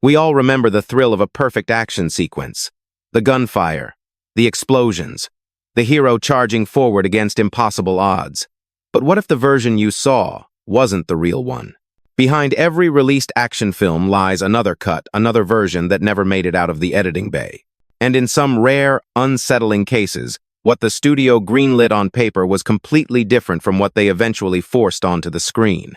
We all remember the thrill of a perfect action sequence. The gunfire, the explosions, the hero charging forward against impossible odds. But what if the version you saw wasn't the real one? Behind every released action film lies another cut, another version that never made it out of the editing bay. And in some rare, unsettling cases, what the studio greenlit on paper was completely different from what they eventually forced onto the screen.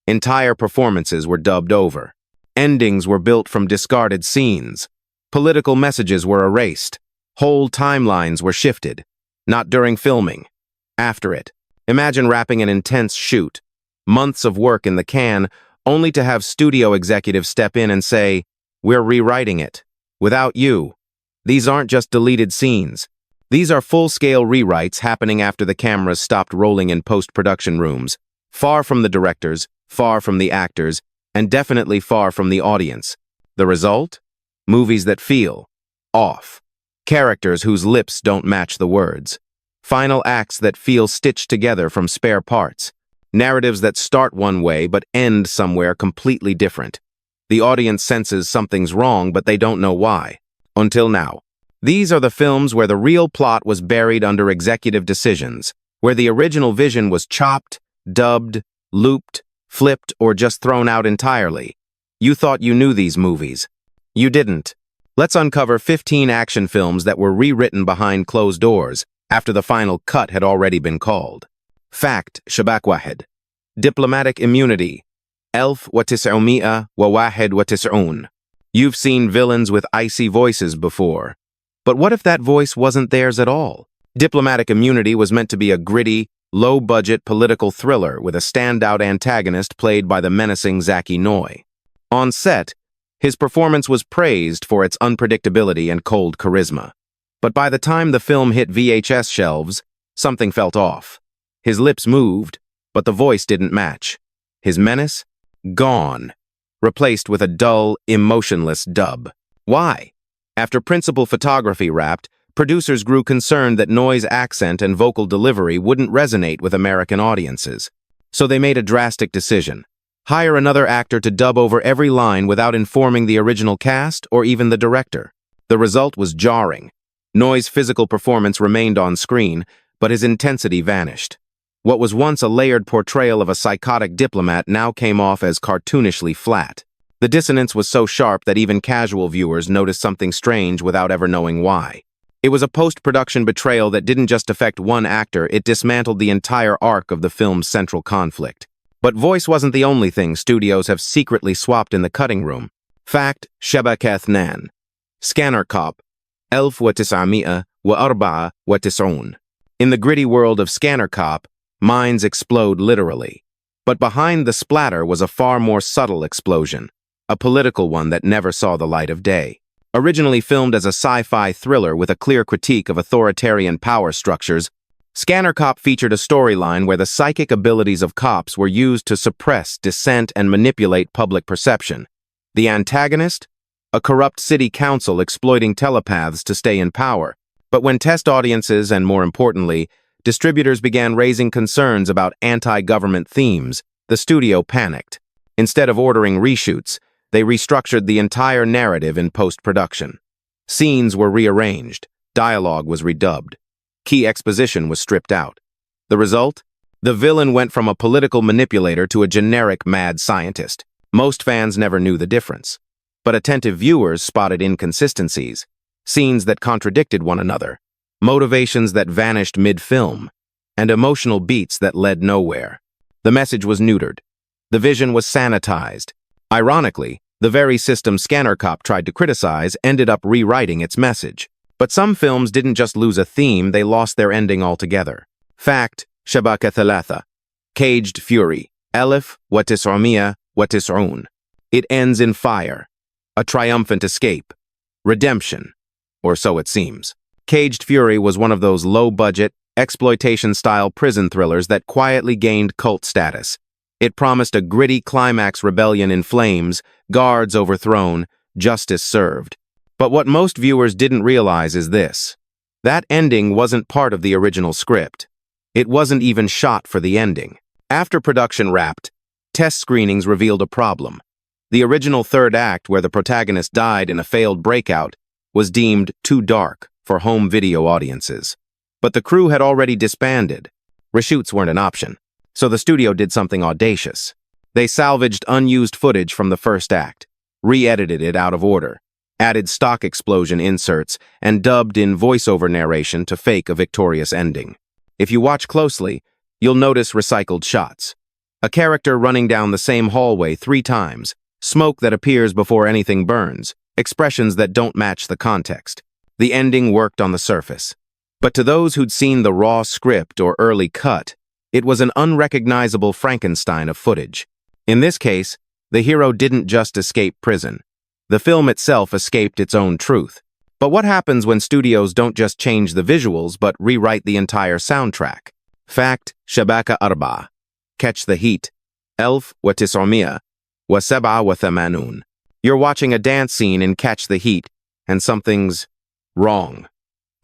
Entire performances were dubbed over. Endings were built from discarded scenes. Political messages were erased. Whole timelines were shifted. Not during filming. After it. Imagine wrapping an intense shoot. Months of work in the can, only to have studio executives step in and say, "We're rewriting it. Without you." These aren't just deleted scenes. These are full-scale rewrites happening after the cameras stopped rolling in post-production rooms, far from the directors, far from the actors, and definitely far from the audience. The result? Movies that feel off. Characters whose lips don't match the words. Final acts that feel stitched together from spare parts. Narratives that start one way but end somewhere completely different. The audience senses something's wrong, but they don't know why. Until now. These are the films where the real plot was buried under executive decisions, where the original vision was chopped, dubbed, looped, flipped, or just thrown out entirely. You thought you knew these movies. You didn't. Let's uncover 15 action films that were rewritten behind closed doors after the final cut had already been called. Fact: شباك واحد. Diplomatic immunity. 1991. You've seen villains with icy voices before. But what if that voice wasn't theirs at all? Diplomatic Immunity was meant to be a gritty, low-budget political thriller with a standout antagonist played by the menacing Zaki Noy. On set, his performance was praised for its unpredictability and cold charisma. But by the time the film hit VHS shelves, something felt off. His lips moved, but the voice didn't match. His menace? Gone. Replaced with a dull, emotionless dub. Why? After principal photography wrapped, producers grew concerned that Noy's accent and vocal delivery wouldn't resonate with American audiences. So they made a drastic decision. Hire another actor to dub over every line without informing the original cast or even the director. The result was jarring. Noy's physical performance remained on screen, but his intensity vanished. What was once a layered portrayal of a psychotic diplomat now came off as cartoonishly flat. The dissonance was so sharp that even casual viewers noticed something strange without ever knowing why. It was a post-production betrayal that didn't just affect one actor, it dismantled the entire arc of the film's central conflict. But voice wasn't the only thing studios have secretly swapped in the cutting room. Fact: شبكة اثنان. Scanner Cop. 1994. In the gritty world of Scanner Cop, minds explode literally. But behind the splatter was a far more subtle explosion. A political one that never saw the light of day. Originally filmed as a sci-fi thriller with a clear critique of authoritarian power structures, Scanner Cop featured a storyline where the psychic abilities of cops were used to suppress dissent and manipulate public perception. The antagonist? A corrupt city council exploiting telepaths to stay in power. But when test audiences and, more importantly, distributors began raising concerns about anti-government themes, the studio panicked. Instead of ordering reshoots, they restructured the entire narrative in post-production. Scenes were rearranged, dialogue was redubbed, key exposition was stripped out. The result? The villain went from a political manipulator to a generic mad scientist. Most fans never knew the difference. But attentive viewers spotted inconsistencies, scenes that contradicted one another, motivations that vanished mid-film, and emotional beats that led nowhere. The message was neutered. The vision was sanitized. Ironically, the very system Scanner Cop tried to criticize ended up rewriting its message. But some films didn't just lose a theme, they lost their ending altogether. Fact: شبكة ثلاثة. Caged Fury. 1991. It ends in fire. A triumphant escape. Redemption. Or so it seems. Caged Fury was one of those low-budget, exploitation-style prison thrillers that quietly gained cult status. It promised a gritty climax rebellion in flames, guards overthrown, justice served. But what most viewers didn't realize is this. That ending wasn't part of the original script. It wasn't even shot for the ending. After production wrapped, test screenings revealed a problem. The original third act, where the protagonist died in a failed breakout, was deemed too dark for home video audiences. But the crew had already disbanded. Reshoots weren't an option, so the studio did something audacious. They salvaged unused footage from the first act, re-edited it out of order, added stock explosion inserts, and dubbed in voiceover narration to fake a victorious ending. If you watch closely, you'll notice recycled shots. A character running down the same hallway 3 times, smoke that appears before anything burns, expressions that don't match the context. The ending worked on the surface. But to those who'd seen the raw script or early cut, it was an unrecognizable Frankenstein of footage. In this case, the hero didn't just escape prison. The film itself escaped its own truth. But what happens when studios don't just change the visuals but rewrite the entire soundtrack? Fact, Shabaka Arba. Catch the Heat. Elf wa Tis'omia. Wa Seba wa Thamanun. You're watching a dance scene in Catch the Heat, and something's wrong.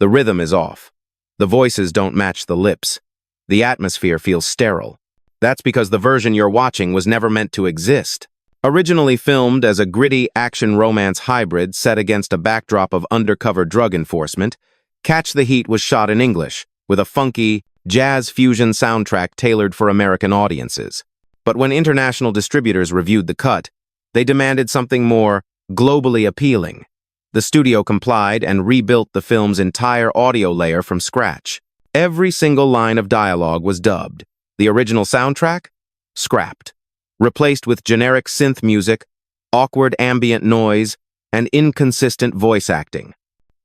The rhythm is off. The voices don't match the lips. The atmosphere feels sterile. That's because the version you're watching was never meant to exist. Originally filmed as a gritty action-romance hybrid set against a backdrop of undercover drug enforcement, Catch the Heat was shot in English, with a funky, jazz-fusion soundtrack tailored for American audiences. But when international distributors reviewed the cut, they demanded something more globally appealing. The studio complied and rebuilt the film's entire audio layer from scratch. Every single line of dialogue was dubbed. The original soundtrack? Scrapped. Replaced with generic synth music, awkward ambient noise, and inconsistent voice acting.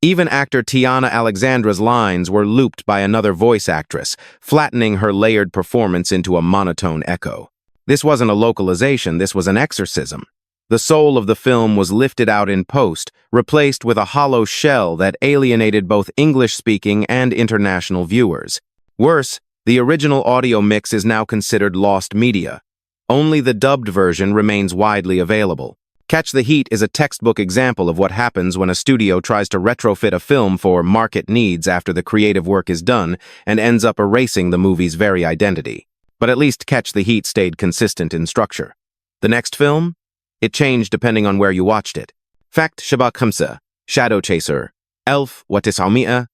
Even actor Tiana Alexandra's lines were looped by another voice actress, flattening her layered performance into a monotone echo. This wasn't a localization, this was an exorcism. The soul of the film was lifted out in post, replaced with a hollow shell that alienated both English-speaking and international viewers. Worse, the original audio mix is now considered lost media. Only the dubbed version remains widely available. Catch the Heat is a textbook example of what happens when a studio tries to retrofit a film for market needs after the creative work is done and ends up erasing the movie's very identity. But at least Catch the Heat stayed consistent in structure. The next film? It changed depending on where you watched it. Fact Shabak Khamsa, Shadow Chaser, Elf wa Tis'omia,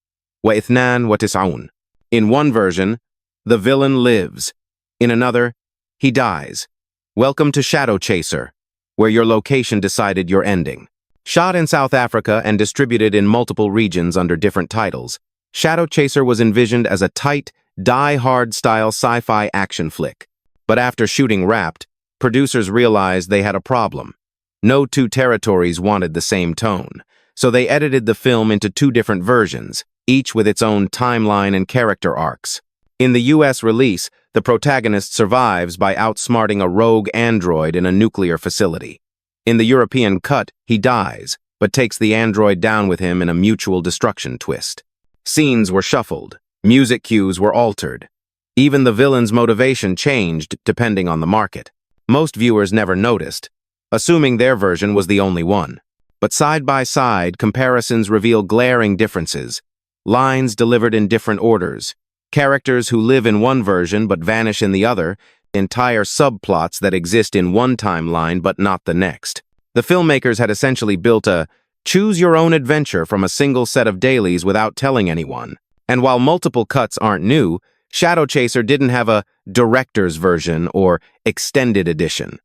wa Ithnan wa Tis'aun. In one version, the villain lives. In another, he dies. Welcome to Shadow Chaser, where your location decided your ending. Shot in South Africa and distributed in multiple regions under different titles, Shadow Chaser was envisioned as a tight, die-hard style sci-fi action flick. But after shooting Wrapped, producers realized they had a problem. No 2 territories wanted the same tone, so they edited the film into 2 different versions, each with its own timeline and character arcs. In the US release, the protagonist survives by outsmarting a rogue android in a nuclear facility. In the European cut, he dies, but takes the android down with him in a mutual destruction twist. Scenes were shuffled, music cues were altered. Even the villain's motivation changed depending on the market. Most viewers never noticed, assuming their version was the only one. But side by side, comparisons reveal glaring differences. Lines delivered in different orders. Characters who live in one version but vanish in the other, entire subplots that exist in one timeline but not the next. The filmmakers had essentially built a choose-your-own-adventure from a single set of dailies without telling anyone. And while multiple cuts aren't new, Shadow Chaser didn't have a director's version or extended edition.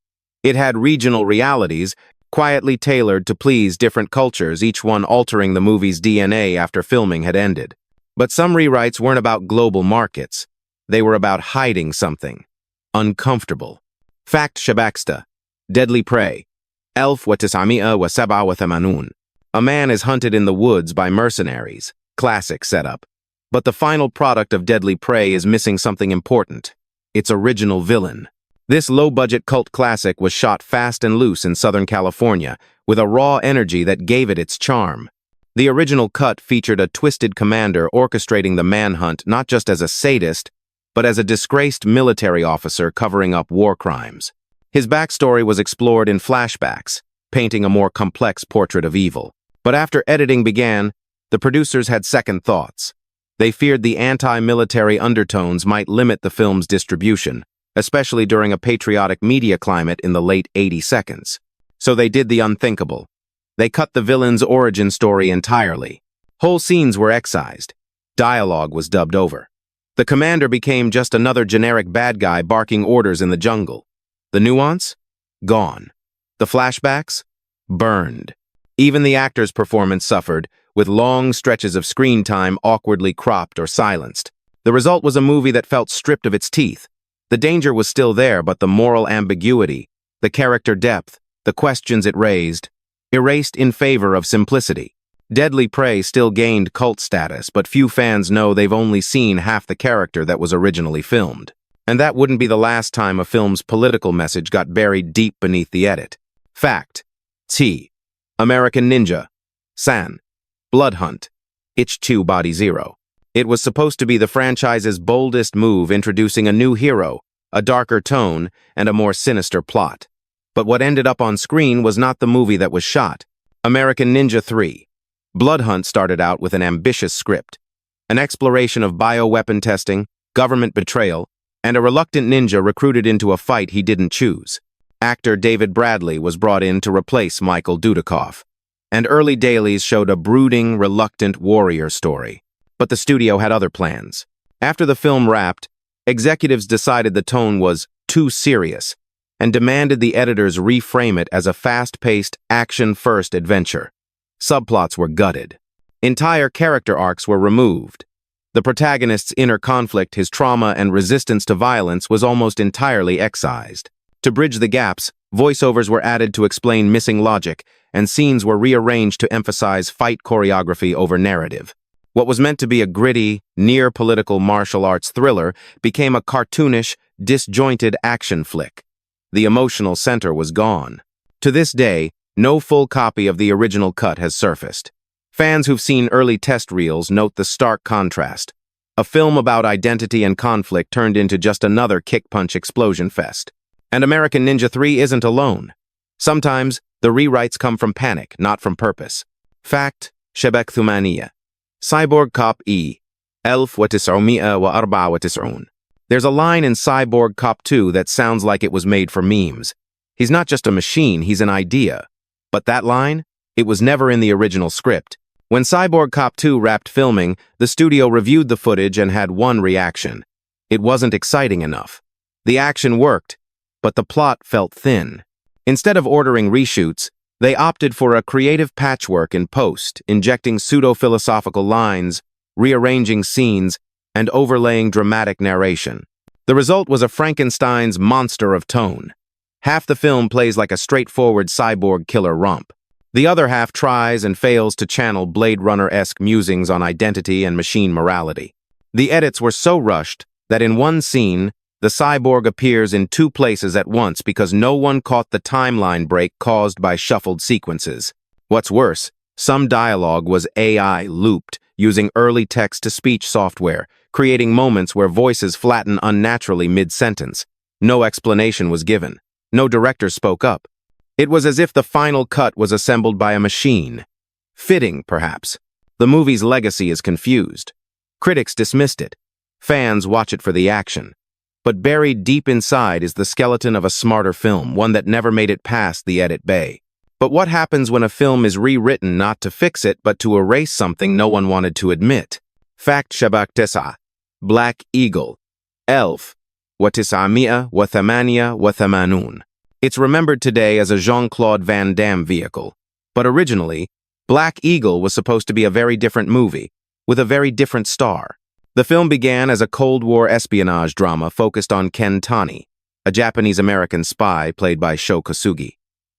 It had regional realities, quietly tailored to please different cultures, each one altering the movie's DNA after filming had ended. But some rewrites weren't about global markets. They were about hiding something. Uncomfortable. Fact Shabaksta. Deadly Prey. Elf wa Tis'omia wa Seba wa Thamanun. A man is hunted in the woods by mercenaries. Classic setup. But the final product of Deadly Prey is missing something important. Its original villain. This low-budget cult classic was shot fast and loose in Southern California, with a raw energy that gave it its charm. The original cut featured a twisted commander orchestrating the manhunt not just as a sadist, but as a disgraced military officer covering up war crimes. His backstory was explored in flashbacks, painting a more complex portrait of evil. But after editing began, the producers had second thoughts. They feared the anti-military undertones might limit the film's distribution, especially during a patriotic media climate in the late 80 seconds. So they did the unthinkable. They cut the villain's origin story entirely. Whole scenes were excised. Dialogue was dubbed over. The commander became just another generic bad guy barking orders in the jungle. The nuance? Gone. The flashbacks? Burned. Even the actor's performance suffered, with long stretches of screen time awkwardly cropped or silenced. The result was a movie that felt stripped of its teeth. The danger was still there, but the moral ambiguity, the character depth, the questions it raised, erased in favor of simplicity. Deadly Prey still gained cult status, but few fans know they've only seen half the character that was originally filmed. And that wouldn't be the last time a film's political message got buried deep beneath the edit. Fact. T. American Ninja. San. Blood Hunt. Itch 2 Body Zero. It was supposed to be the franchise's boldest move, introducing a new hero, a darker tone, and a more sinister plot. But what ended up on screen was not the movie that was shot. American Ninja 3. Blood Hunt started out with an ambitious script, an exploration of bioweapon testing, government betrayal, and a reluctant ninja recruited into a fight he didn't choose. Actor David Bradley was brought in to replace Michael Dudikoff, and early dailies showed a brooding, reluctant warrior story. But the studio had other plans. After the film wrapped, executives decided the tone was too serious and demanded the editors reframe it as a fast-paced, action-first adventure. Subplots were gutted. Entire character arcs were removed. The protagonist's inner conflict, his trauma and resistance to violence, was almost entirely excised. To bridge the gaps, voiceovers were added to explain missing logic, and scenes were rearranged to emphasize fight choreography over narrative. What was meant to be a gritty, near-political martial arts thriller became a cartoonish, disjointed action flick. The emotional center was gone. To this day, no full copy of the original cut has surfaced. Fans who've seen early test reels note the stark contrast. A film about identity and conflict turned into just another kick-punch explosion fest. And American Ninja 3 isn't alone. Sometimes, the rewrites come from panic, not from purpose. Fact. شبك ثمانية. Cyborg Cop E. 1994. There's a line in Cyborg Cop 2 that sounds like it was made for memes. He's not just a machine, he's an idea. But that line? It was never in the original script. When Cyborg Cop 2 wrapped filming, the studio reviewed the footage and had one reaction. It wasn't exciting enough. The action worked, but the plot felt thin. Instead of ordering reshoots, they opted for a creative patchwork in post, injecting pseudo-philosophical lines, rearranging scenes, and overlaying dramatic narration. The result was a Frankenstein's monster of tone. Half the film plays like a straightforward cyborg killer romp. The other half tries and fails to channel Blade Runner-esque musings on identity and machine morality. The edits were so rushed that in one scene, the cyborg appears in two places at once because no one caught the timeline break caused by shuffled sequences. What's worse, some dialogue was AI looped, using early text-to-speech software, creating moments where voices flatten unnaturally mid-sentence. No explanation was given. No director spoke up. It was as if the final cut was assembled by a machine. Fitting, perhaps. The movie's legacy is confused. Critics dismissed it. Fans watch it for the action. But buried deep inside is the skeleton of a smarter film, one that never made it past the edit bay. But what happens when a film is rewritten not to fix it, but to erase something no one wanted to admit? Fact. شبك تسعة. Black Eagle. 1988. It's remembered today as a Jean-Claude Van Damme vehicle. But originally, Black Eagle was supposed to be a very different movie, with a very different star. The film began as a Cold War espionage drama focused on Ken Taney, a Japanese-American spy played by Sho Kosugi.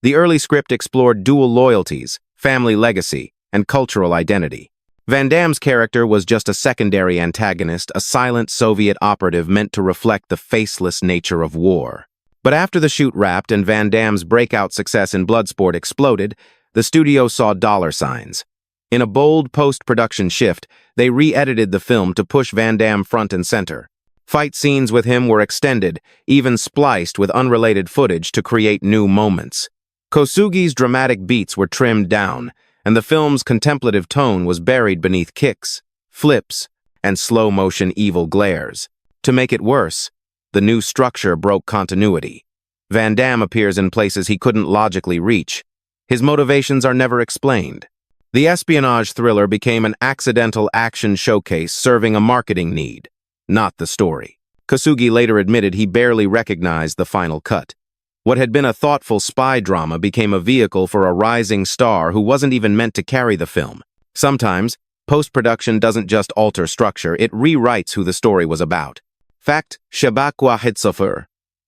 The early script explored dual loyalties, family legacy, and cultural identity. Van Damme's character was just a secondary antagonist, a silent Soviet operative meant to reflect the faceless nature of war. But after the shoot wrapped and Van Damme's breakout success in Bloodsport exploded, the studio saw dollar signs. In a bold post-production shift, they re-edited the film to push Van Damme front and center. Fight scenes with him were extended, even spliced with unrelated footage to create new moments. Kosugi's dramatic beats were trimmed down, and the film's contemplative tone was buried beneath kicks, flips, and slow-motion evil glares. To make it worse, the new structure broke continuity. Van Damme appears in places he couldn't logically reach. His motivations are never explained. The espionage thriller became an accidental action showcase serving a marketing need, not the story. Kosugi later admitted he barely recognized the final cut. What had been a thoughtful spy drama became a vehicle for a rising star who wasn't even meant to carry the film. Sometimes, post-production doesn't just alter structure, it rewrites who the story was about. Fact, Shabakwa Hitsofur.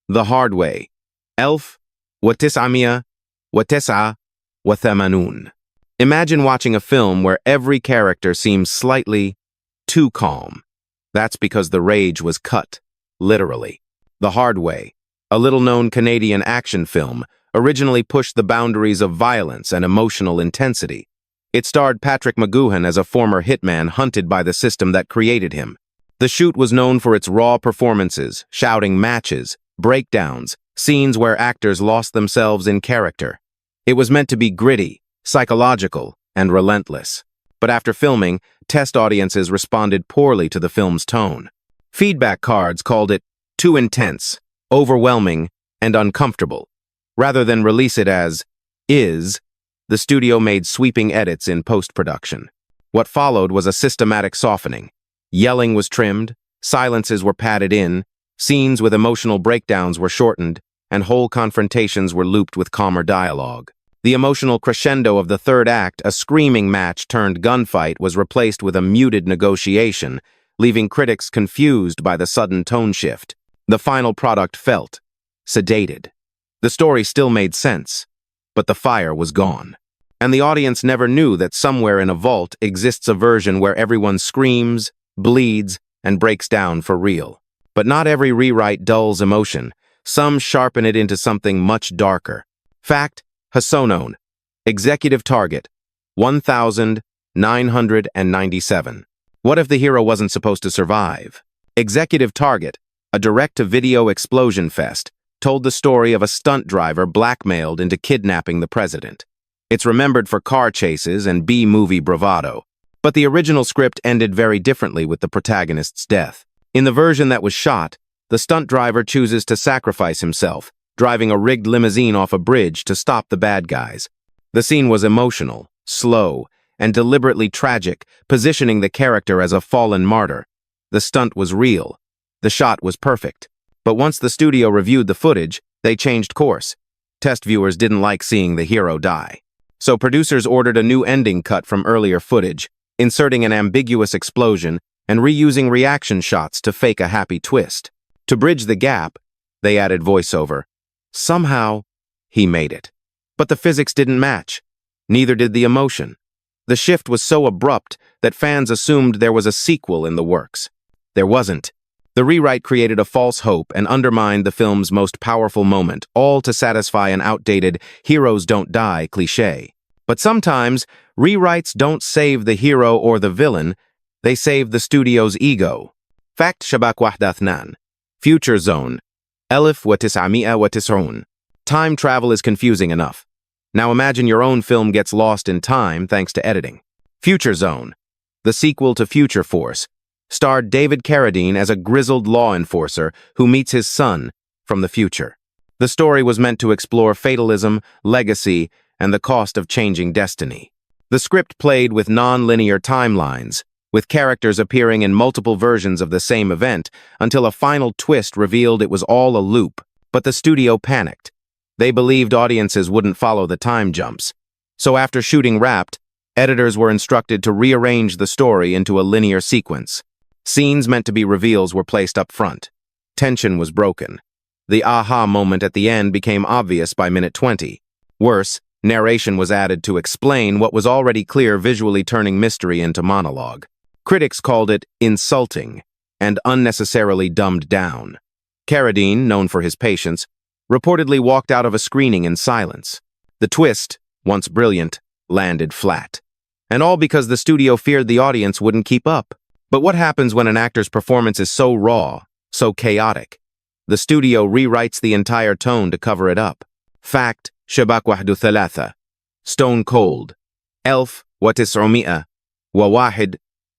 The Hard Way. Elf, Watis'amia, Wates'a, Wathamanun. Imagine watching a film where every character seems slightly too calm. That's because the rage was cut, literally. The Hard Way, a little-known Canadian action film, originally pushed the boundaries of violence and emotional intensity. It starred Patrick McGoohan as a former hitman hunted by the system that created him. The shoot was known for its raw performances, shouting matches, breakdowns, scenes where actors lost themselves in character. It was meant to be gritty, psychological, and relentless. But after filming, test audiences responded poorly to the film's tone. Feedback cards called it too intense, overwhelming, and uncomfortable. Rather than release it as is, the studio made sweeping edits in post-production. What followed was a systematic softening. Yelling was trimmed, silences were padded in, scenes with emotional breakdowns were shortened, and whole confrontations were looped with calmer dialogue. The emotional crescendo of the third act, a screaming match turned gunfight, was replaced with a muted negotiation, leaving critics confused by the sudden tone shift. The final product felt sedated. The story still made sense, but the fire was gone. And the audience never knew that somewhere in a vault exists a version where everyone screams, bleeds, and breaks down for real. But not every rewrite dulls emotion. Some sharpen it into something much darker. Fact, Hasonon. Executive target, 1,997. What if the hero wasn't supposed to survive? Executive target, a direct-to-video explosion fest, told the story of a stunt driver blackmailed into kidnapping the president. It's remembered for car chases and B-movie bravado. But the original script ended very differently with the protagonist's death. In the version that was shot, the stunt driver chooses to sacrifice himself, driving a rigged limousine off a bridge to stop the bad guys. The scene was emotional, slow, and deliberately tragic, positioning the character as a fallen martyr. The stunt was real. The shot was perfect. But once the studio reviewed the footage, they changed course. Test viewers didn't like seeing the hero die. So producers ordered a new ending cut from earlier footage, inserting an ambiguous explosion and reusing reaction shots to fake a happy twist. To bridge the gap, they added voiceover. Somehow, he made it. But the physics didn't match. Neither did the emotion. The shift was so abrupt that fans assumed there was a sequel in the works. There wasn't. The rewrite created a false hope and undermined the film's most powerful moment, all to satisfy an outdated heroes don't die cliché. But sometimes, rewrites don't save the hero or the villain, they save the studio's ego. Fact Shabak Wahdathnan. Future Zone. Elif Watis'amia Watis'un. Time travel is confusing enough. Now imagine your own film gets lost in time thanks to editing. Future Zone. The sequel to Future Force starred David Carradine as a grizzled law enforcer who meets his son from the future. The story was meant to explore fatalism, legacy, and the cost of changing destiny. The script played with non-linear timelines, with characters appearing in multiple versions of the same event until a final twist revealed it was all a loop. But the studio panicked. They believed audiences wouldn't follow the time jumps. So after shooting wrapped, editors were instructed to rearrange the story into a linear sequence. Scenes meant to be reveals were placed up front. Tension was broken. The aha moment at the end became obvious by minute 20. Worse, narration was added to explain what was already clear, visually turning mystery into monologue. Critics called it insulting and unnecessarily dumbed down. Carradine, known for his patience, reportedly walked out of a screening in silence. The twist, once brilliant, landed flat. And all because the studio feared the audience wouldn't keep up. But what happens when an actor's performance is so raw, so chaotic? The studio rewrites the entire tone to cover it up. Fact, Shabak Wahdu Thalatha. Stone Cold. Elf, Watis'umia. Wawahid,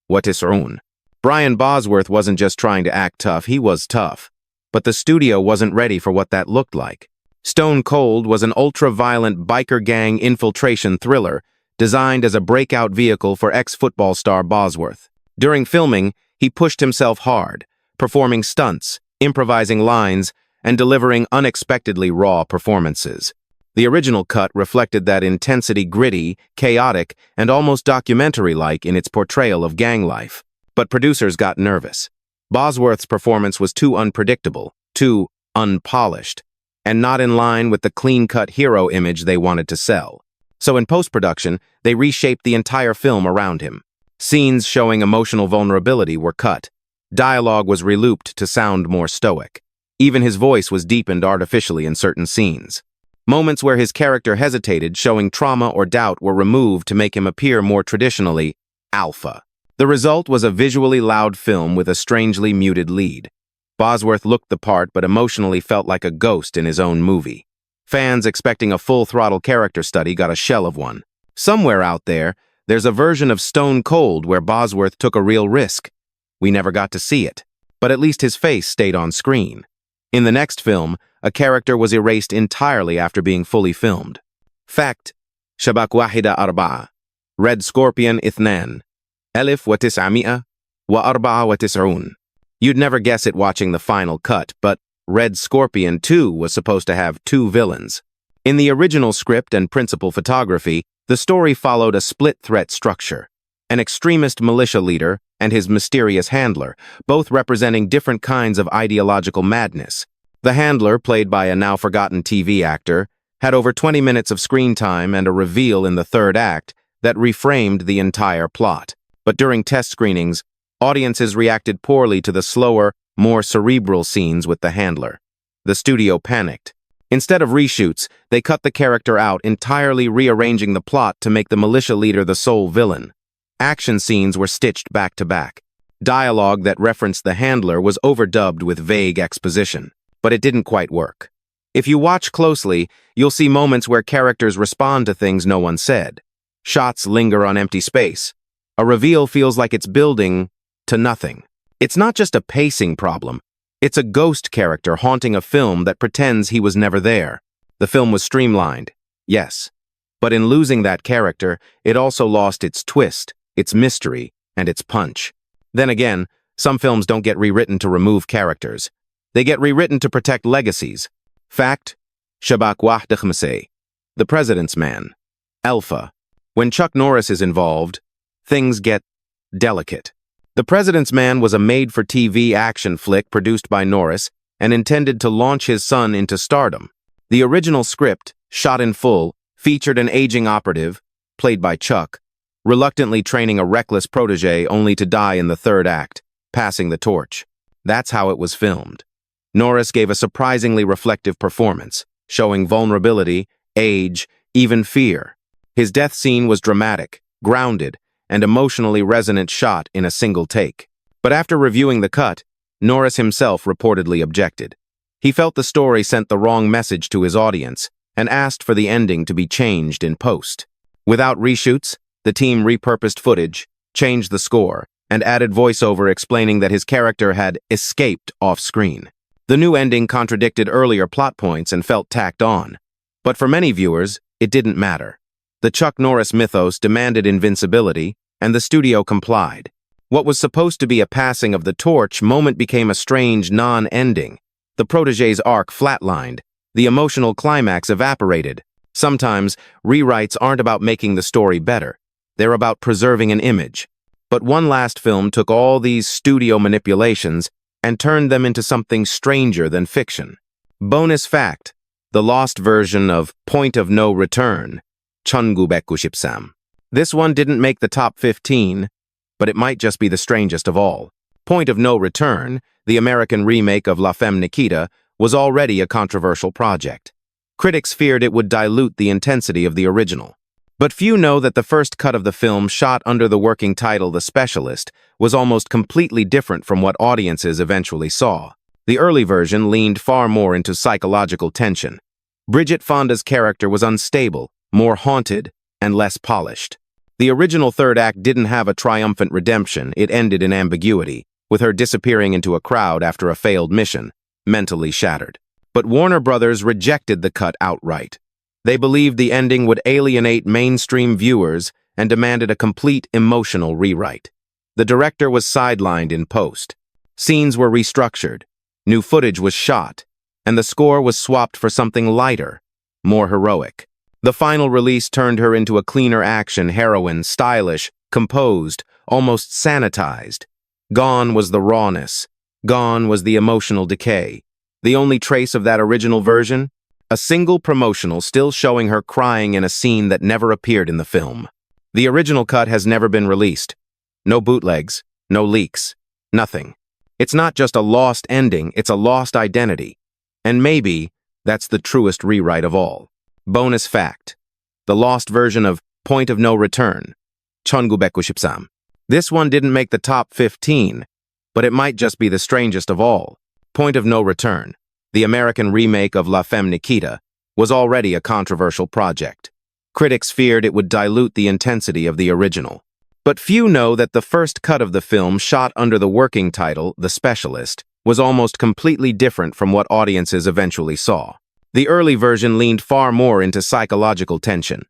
Watis'un. Brian Bosworth wasn't just trying to act tough, he was tough. But the studio wasn't ready for what that looked like. Stone Cold was an ultra-violent biker gang infiltration thriller designed as a breakout vehicle for ex-football star Bosworth. During filming, he pushed himself hard, performing stunts, improvising lines, and delivering unexpectedly raw performances. The original cut reflected that intensity gritty, chaotic, and almost documentary-like in its portrayal of gang life. But producers got nervous. Bosworth's performance was too unpredictable, too unpolished, and not in line with the clean-cut hero image they wanted to sell. So in post-production, they reshaped the entire film around him. Scenes showing emotional vulnerability were cut. Dialogue was relooped to sound more stoic. Even his voice was deepened artificially in certain scenes. Moments where his character hesitated, showing trauma or doubt, were removed to make him appear more traditionally alpha. The result was a visually loud film with a strangely muted lead. Bosworth looked the part but emotionally felt like a ghost in his own movie. Fans expecting a full-throttle character study got a shell of one. Somewhere out there, there's a version of Stone Cold where Bosworth took a real risk. We never got to see it, but at least his face stayed on screen. In the next film, a character was erased entirely after being fully filmed. Fact: Shabak Wahida Arba'a. Red Scorpion Ithnan. Elif wa tis'ami'a wa arba'a wa tis'un. You'd never guess it watching the final cut, but Red Scorpion 2 was supposed to have two villains. In the original script and principal photography, the story followed a split-threat structure. An extremist militia leader and his mysterious handler, both representing different kinds of ideological madness. The handler, played by a now-forgotten TV actor, had over 20 minutes of screen time and a reveal in the third act that reframed the entire plot. But during test screenings, audiences reacted poorly to the slower, more cerebral scenes with the handler. The studio panicked. Instead of reshoots, they cut the character out, entirely rearranging the plot to make the militia leader the sole villain. Action scenes were stitched back to back. Dialogue that referenced the handler was overdubbed with vague exposition, but it didn't quite work. If you watch closely, you'll see moments where characters respond to things no one said. Shots linger on empty space. A reveal feels like it's building to nothing. It's not just a pacing problem. It's a ghost character haunting a film that pretends he was never there. The film was streamlined, yes. But in losing that character, it also lost its twist, its mystery, and its punch. Then again, some films don't get rewritten to remove characters. They get rewritten to protect legacies. Fact: Shabak Wahdakhmase. The President's Man. Alpha. When Chuck Norris is involved, things get delicate. The President's Man was a made-for-TV action flick produced by Norris and intended to launch his son into stardom. The original script, shot in full, featured an aging operative, played by Chuck, reluctantly training a reckless protege only to die in the third act, passing the torch. That's how it was filmed. Norris gave a surprisingly reflective performance, showing vulnerability, age, even fear. His death scene was dramatic, grounded, and emotionally resonant, shot in a single take. But after reviewing the cut, Norris himself reportedly objected. He felt the story sent the wrong message to his audience and asked for the ending to be changed in post. Without reshoots, the team repurposed footage, changed the score, and added voiceover explaining that his character had escaped off-screen. The new ending contradicted earlier plot points and felt tacked on. But for many viewers, it didn't matter. The Chuck Norris mythos demanded invincibility, and the studio complied. What was supposed to be a passing of the torch moment became a strange non-ending. The protege's arc flatlined. The emotional climax evaporated. Sometimes, rewrites aren't about making the story better. They're about preserving an image. But one last film took all these studio manipulations and turned them into something stranger than fiction. Bonus fact: the lost version of Point of No Return, Chungubeku. This one didn't make the top 15, but it might just be the strangest of all. Point of No Return, the American remake of La Femme Nikita, was already a controversial project. Critics feared it would dilute the intensity of the original. But few know that the first cut of the film, shot under the working title The Specialist, was almost completely different from what audiences eventually saw. The early version leaned far more into psychological tension. Bridget Fonda's character was unstable, more haunted, and less polished. The original third act didn't have a triumphant redemption. It ended in ambiguity, with her disappearing into a crowd after a failed mission, mentally shattered. But Warner Brothers rejected the cut outright. They believed the ending would alienate mainstream viewers and demanded a complete emotional rewrite. The director was sidelined in post. Scenes were restructured, new footage was shot, and the score was swapped for something lighter, more heroic. The final release turned her into a cleaner action heroine, stylish, composed, almost sanitized. Gone was the rawness. Gone was the emotional decay. The only trace of that original version? A single promotional still showing her crying in a scene that never appeared in the film. The original cut has never been released. No bootlegs, no leaks, nothing. It's not just a lost ending, it's a lost identity. And maybe that's the truest rewrite of all. Bonus fact. The lost version of Point of No Return. 천구백구십삼. This one didn't make the top 15, but it might just be the strangest of all. Point of No Return, the American remake of La Femme Nikita, was already a controversial project. Critics feared it would dilute the intensity of the original. But few know that the first cut of the film, shot under the working title, The Specialist, was almost completely different from what audiences eventually saw. The early version leaned far more into psychological tension.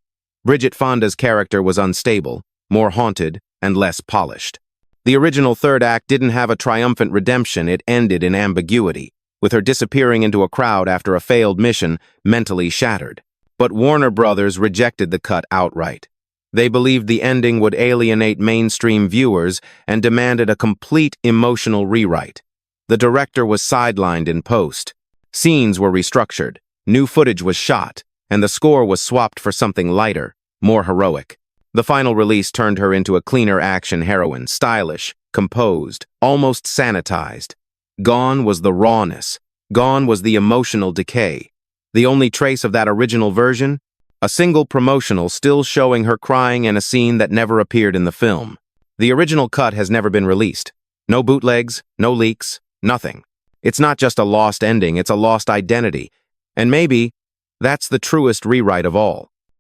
Bridget Fonda's character was unstable, more haunted, and less polished. The original third act didn't have a triumphant redemption, it ended in ambiguity, with her disappearing into a crowd after a failed mission, mentally shattered. But Warner Brothers rejected the cut outright. They believed the ending would alienate mainstream viewers and demanded a complete emotional rewrite. The director was sidelined in post. Scenes were restructured, new footage was shot, and the score was swapped for something lighter, more heroic. The final release turned her into a cleaner action heroine, stylish, composed, almost sanitized. Gone was the rawness. Gone was the emotional decay. The only trace of that original version? A single promotional still showing her crying in a scene that never appeared in the film. The original cut has never been released. No bootlegs, no leaks, nothing. It's not just a lost ending, it's a lost identity. And maybe that's the truest rewrite of all.